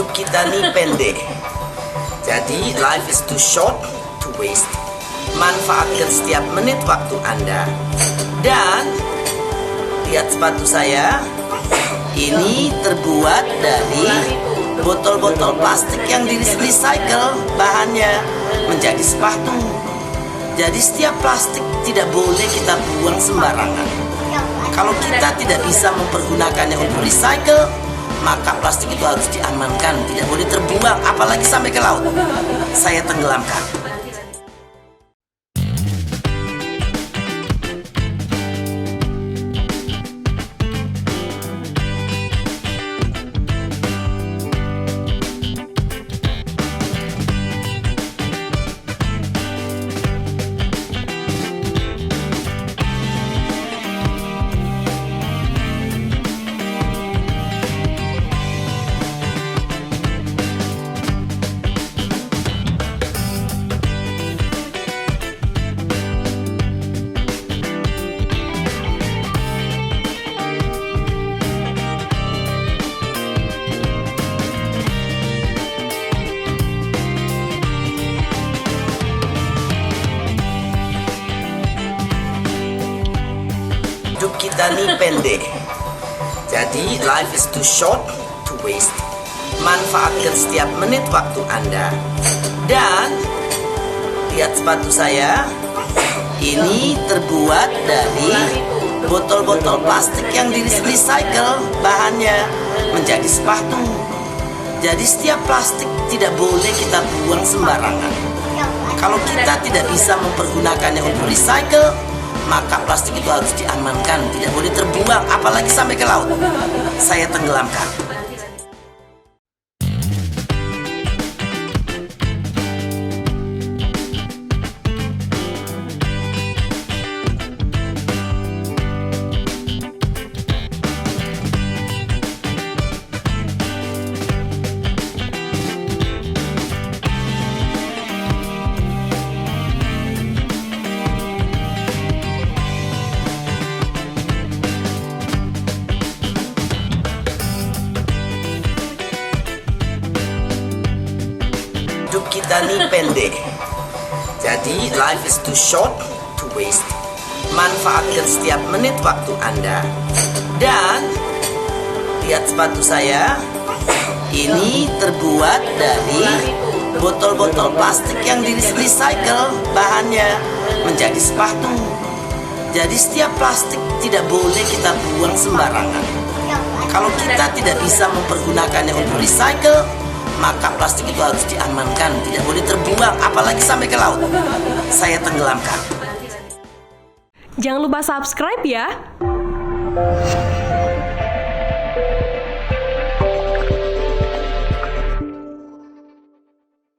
Hidup kita nih pendek, jadi life is too short to waste. Manfaatkan setiap menit waktu Anda. Dan lihat sepatu saya, ini terbuat dari botol-botol plastik yang di-recycle bahannya menjadi sepatu. Jadi setiap plastik tidak boleh kita buang sembarangan. Kalau kita tidak bisa mempergunakannya untuk recycle, maka plastik itu harus diamankan, tidak boleh terbuang, apalagi sampai ke laut. Saya tenggelamkan. Hidup kita nih pendek, jadi life is too short to waste. Manfaatkan setiap menit waktu Anda. Dan lihat sepatu saya, ini terbuat dari botol-botol plastik yang di-recycle bahannya menjadi sepatu. Jadi setiap plastik tidak boleh kita buang sembarangan. Kalau kita tidak bisa mempergunakannya untuk recycle, maka plastik itu harus diamankan, tidak boleh terbuang, apalagi sampai ke laut. Saya tenggelamkan. Hidup kita nih pendek, jadi life is too short to waste. Manfaatkan setiap menit waktu Anda. Dan lihat sepatu saya, ini terbuat dari botol-botol plastik yang di-recycle bahannya menjadi sepatu. Jadi setiap plastik tidak boleh kita buang sembarangan. Kalau kita tidak bisa mempergunakannya untuk recycle, maka plastik itu harus diamankan, tidak boleh terbuang, apalagi sampai ke laut. Saya tenggelamkan. Jangan lupa subscribe ya.